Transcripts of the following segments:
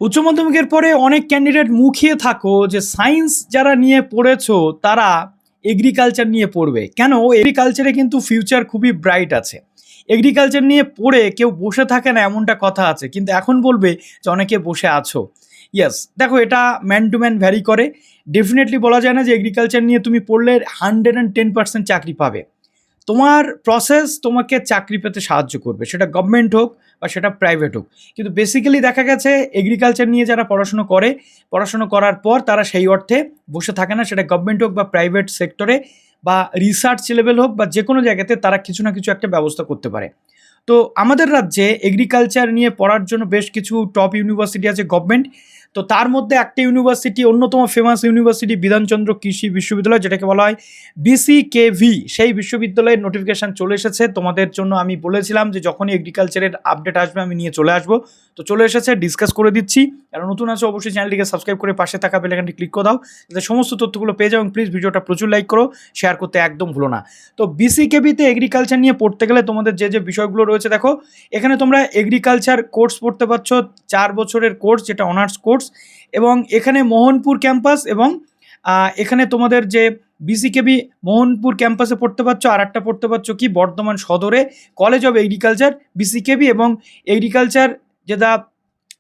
উচ্চ মাধ্যমিকের পরে অনেক ক্যান্ডিডেট মুখিয়ে থাকো যে সায়েন্স যারা নিয়ে পড়েছো তারা এগ্রিকালচার নিয়ে পড়বে। কেন? এগ্রিকালচারে কিন্তু ফিউচার খুবই ব্রাইট আছে। এগ্রিকালচার নিয়ে পড়ে কেউ বসে থাকে না এমনটা কথা আছে, কিন্তু এখন বলবে যে অনেকে বসে আছো। ইয়েস, দেখো এটা ম্যান টু ম্যান ভ্যারি করে। ডেফিনেটলি বলা যায় না যে এগ্রিকালচার নিয়ে তুমি পড়লে 110% চাকরি পাবে। তোমার প্রসেস তোমাকে চাকরি পেতে সাহায্য করবে, সেটা গভর্নমেন্ট হোক বা সেটা প্রাইভেট হোক। কিন্তু বেসিক্যালি দেখা গেছে এগ্রিকালচার নিয়ে যারা পড়াশুনো করে, পড়াশুনো করার পর তারা সেই অর্থে বসে থাকে না, সেটা গভর্নমেন্ট হোক বা প্রাইভেট সেক্টরে বা রিসার্চ লেভেল হোক বা যে কোনো জায়গাতে তারা কিছু না কিছু একটা ব্যবস্থা করতে পারে। তো আমাদের রাজ্যে এগ্রিকালচার নিয়ে পড়ার জন্য বেশ কিছু টপ ইউনিভার্সিটি আছে গভর্নমেন্ট। তো তার মধ্যে একটা ইউনিভার্সিটি, অন্যতম ফেমাস ইউনিভার্সিটি বিধানচন্দ্র কৃষি বিশ্ববিদ্যালয়, যেটাকে বলা হয় বিসিকেভি। সেই বিশ্ববিদ্যালয়ের নোটিফিকেশান চলে এসেছে তোমাদের জন্য। আমি বলেছিলাম যে যখনই এগ্রিকালচারের আপডেট আসবে আমি নিয়ে চলে আসবো। তো চলে এসেছে, ডিসকাস করে দিচ্ছি। যারা নতুন আছে অবশ্যই চ্যানেলটিকে সাবস্ক্রাইব করে পাশে থাকা বেল আইকনটি ক্লিক করে দাও, যাতে সমস্ত তথ্যগুলো পেয়ে যাও। এবং প্লিজ ভিডিওটা প্রচুর লাইক করো, শেয়ার করতে একদম ভুলো না। তো বিসিকেবিতে এগ্রিকালচার নিয়ে পড়তে গেলে তোমাদের যে যে বিষয়গুলো রয়েছে দেখো, এখানে তোমরা এগ্রিকালচার কোর্স পড়তে পারছো, 4 বছরের কোর্স, যেটা অনার্স কোর্স। এবং এখানে মোহনপুর ক্যাম্পাস এবং এখানে তোমাদের যে বিসিকেবি মোহনপুর ক্যাম্পাসে পড়তে পারছো, আর একটা পড়তে পারছো কি বর্ধমান সদরে কলেজ অফ এগ্রিকালচার বিসিকেবি, এবং এগ্রিকালচার যেটা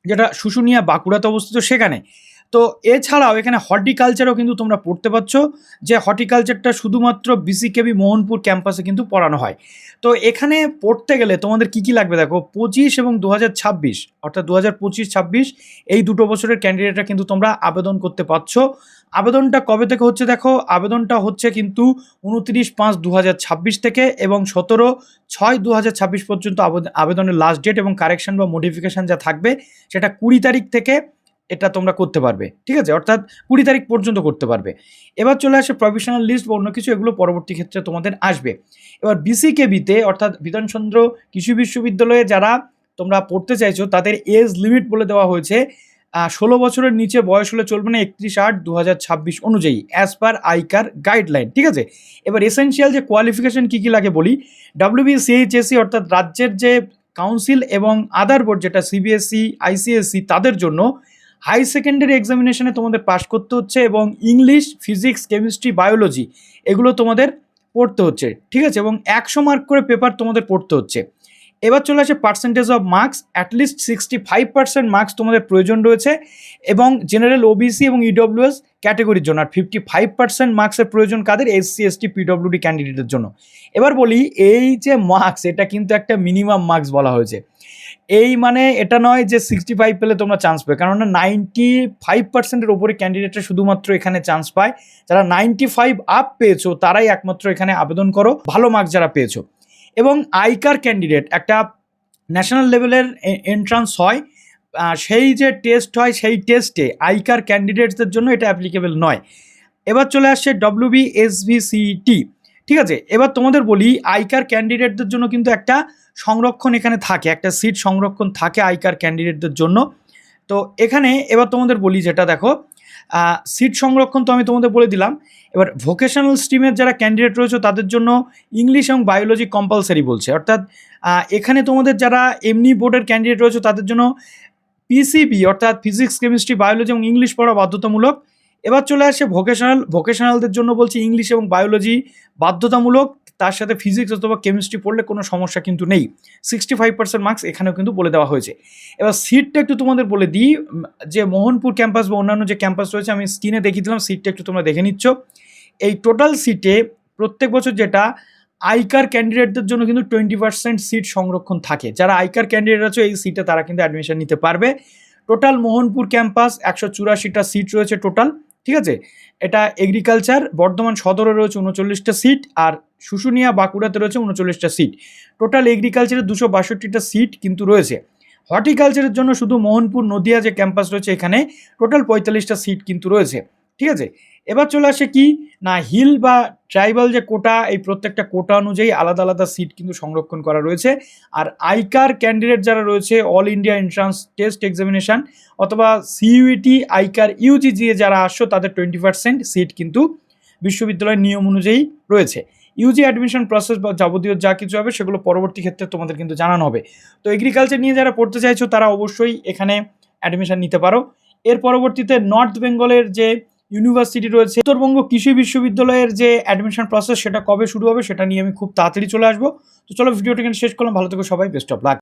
যেটা শুশুনিয়া বাঁকুড়াতে অবস্থিত সেখানে। তো এছাড়াও এখানে হর্টিকালচারও কিন্তু তোমরা পড়তে পারছো, যে হর্টিকালচারটা শুধুমাত্র বিসিকেবি মোহনপুর ক্যাম্পাসে কিন্তু পড়ানো হয়। তো এখানে পড়তে গেলে তোমাদের কী কী লাগবে দেখো, 25 এবং 2026, অর্থাৎ 2025-26 এই দুটো বছরের ক্যান্ডিডেটরা কিন্তু তোমরা আবেদন করতে পারছো। আবেদনটা কবে থেকে হচ্ছে দেখো, আবেদনটা হচ্ছে কিন্তু 29/5/2026 থেকে এবং 17/6/2026 পর্যন্ত আবেদনের লাস্ট ডেট, এবং কারেকশন বা মডিফিকেশান যা থাকবে সেটা 20 তারিখ থেকে এটা তোমরা করতে পারবে। ঠিক আছে, অর্থাৎ 20 তারিখ পর্যন্ত করতে পারবে। এবার চলে আসে প্রফেশনাল লিস্ট বা অন্য কিছু, এগুলো পরবর্তী ক্ষেত্রে তোমাদের আসবে। এবার বিসিকেবিতে অর্থাৎ বিধানচন্দ্র কৃষি বিশ্ববিদ্যালয়ে যারা তোমরা পড়তে চাইছো তাদের এজ লিমিট বলে দেওয়া হয়েছে 16 বছরের নিচে বয়স হলে চলবে না, 31/8/2026 অনুযায়ী অ্যাজ পার আইকার গাইডলাইন। ঠিক আছে, এবার এসেনশিয়াল যে কোয়ালিফিকেশন কী কী লাগে বলি। WBCHSC অর্থাৎ রাজ্যের যে কাউন্সিল এবং আদার বোর্ড, যেটা সিবিএসই আইসিএসসি, তাদের জন্য হাই সেকেন্ডারি এক্সামিনেশনে তোমাদের পাস করতে হচ্ছে, এবং ইংলিশ, ফিজিক্স, কেমিস্ট্রি, বায়োলজি এগুলো তোমাদের পড়তে হচ্ছে। ঠিক আছে, এবং 100 মার্ক করে পেপার তোমাদের পড়তে হচ্ছে। এবার চলে আসে percentage of marks, at least 65% marks তোমাদের প্রয়োজন রয়েছে, এবং জেনারেল, ওবিসি এবং ইডব্লিউএস ক্যাটেগরির জন্য। আর 55% মার্কসের প্রয়োজন কাদের? এসসি, এসটি, পিডব্লিউডি ক্যান্ডিডেটের জন্য। এবার বলি, এই যে মার্কস, এটা কিন্তু একটা মিনিমাম মার্কস বলা হয়েছে। এই মানে এটা নয় যে 65 পেলে তোমরা চান্স পাবে, কেননা 95%-এর ওপরে ক্যান্ডিডেটরা শুধুমাত্র এখানে চান্স পায়। যারা 95 আপ পেয়েছো তারাই একমাত্র এখানে আবেদন করো, ভালো মার্কস যারা পেয়েছো। এবং আইকার ক্যান্ডিডেট একটা ন্যাশনাল লেভেলের এন্ট্রান্স হয়, সেই যে টেস্ট হয় সেই টেস্টে আইকার ক্যান্ডিডেটসদের জন্য এটা অ্যাপ্লিকেবল নয়। এবার চলে আসছে WBSVCT। ঠিক আছে, এবার তোমাদের বলি আইকার ক্যান্ডিডেটদের জন্য কিন্তু একটা সংরক্ষণ এখানে থাকে, একটা সিট সংরক্ষণ থাকে আইকার ক্যান্ডিডেটদের জন্য। তো এখানে এবার তোমাদের বলি, যেটা দেখো সিট সংরক্ষণ তো আমি তোমাদের বলে দিলাম। এবার ভোকেশনাল স্ট্রিমের যারা ক্যান্ডিডেট রয়েছে তাদের জন্য ইংলিশ এবং বায়োলজি কম্পালসারি বলছে, অর্থাৎ এখানে তোমাদের যারা এমনি বোর্ডের ক্যান্ডিডেট রয়েছে তাদের জন্য পিসিবি অর্থাৎ ফিজিক্স, কেমিস্ট্রি, বায়োলজি এবং ইংলিশ পড়া বাধ্যতামূলক। এবার চলে আসে ভোকেশনালদের জন্য বলছি ইংলিশ এবং বায়োলজি বাধ্যতামূলক, তার সাথে ফিজিক্স অথবা কেমিস্ট্রি পড়লে কোনো সমস্যা কিন্তু নেই। 65% মার্কস এখানেও কিন্তু বলে দেওয়া হয়েছে। এবার সিটটা একটু তোমাদের বলে দিই, যে মোহনপুর ক্যাম্পাস বা অন্যান্য যে ক্যাম্পাস রয়েছে আমি স্ক্রিনে দেখিয়ে দিলাম, সিটটা একটু তোমরা দেখে নিচ্ছ। এই টোটাল সিটে প্রত্যেক বছর যেটা আইকার ক্যান্ডিডেটদের জন্য কিন্তু 20% সিট সংরক্ষণ থাকে। যারা আইকার ক্যান্ডিডেট আছে এই সিটে তারা কিন্তু অ্যাডমিশন নিতে পারবে। টোটাল মোহনপুর ক্যাম্পাস 184টা সিট রয়েছে টোটাল। ঠিক আছে, এটা এগ্রিকালচার বর্ধমান সদরে রয়েছে 39টা সিট, আর শুশুনিয়া বাঁকুড়াতে রয়েছে 39টা সিট। টোটাল এগ্রিকালচারের 262টা সিট কিন্তু রয়েছে। হর্টিকালচারের জন্য শুধু মোহনপুর নদিয়া যে ক্যাম্পাস রয়েছে এখানে টোটাল 45টা সিট কিন্তু রয়েছে। ঠিক আছে, এবার চলে আসে কি না, হিল বা ট্রাইবাল যে কোটা, এই প্রত্যেকটা কোটা অনুযায়ী আলাদা আলাদা সিট কিন্তু সংরক্ষণ করা রয়েছে। আর আইকার ক্যান্ডিডেট যারা রয়েছে all India entrance test examination অথবা সিইউটি আইকার ইউজিজি যারা আসছো তাদের 20% সিট কিন্তু বিশ্ববিদ্যালয়ের নিয়ম অনুযায়ী রয়েছে। ইউজি অ্যাডমিশন প্রসেস বা যাবতীয় যা কিছু হবে সেগুলো পরবর্তী ক্ষেত্রে তোমাদের কিন্তু জানানো হবে। তো এগ্রিকালচার নিয়ে যারা পড়তে চাইছো তারা অবশ্যই এখানে অ্যাডমিশন নিতে পারো। এর পরবর্তীতে নর্থ বেঙ্গলের যে ইউনিভার্সিটি রয়েছে, উত্তরবঙ্গ কৃষি বিশ্ববিদ্যালয়ের যে অ্যাডমিশন প্রসেস সেটা কবে শুরু হবে সেটা নিয়ে আমি খুব তাড়াতাড়ি চলে আসবো। তো চলো ভিডিওটা এখানে শেষ করলাম, ভালো থেকো সবাই, বেস্ট অফ লাক।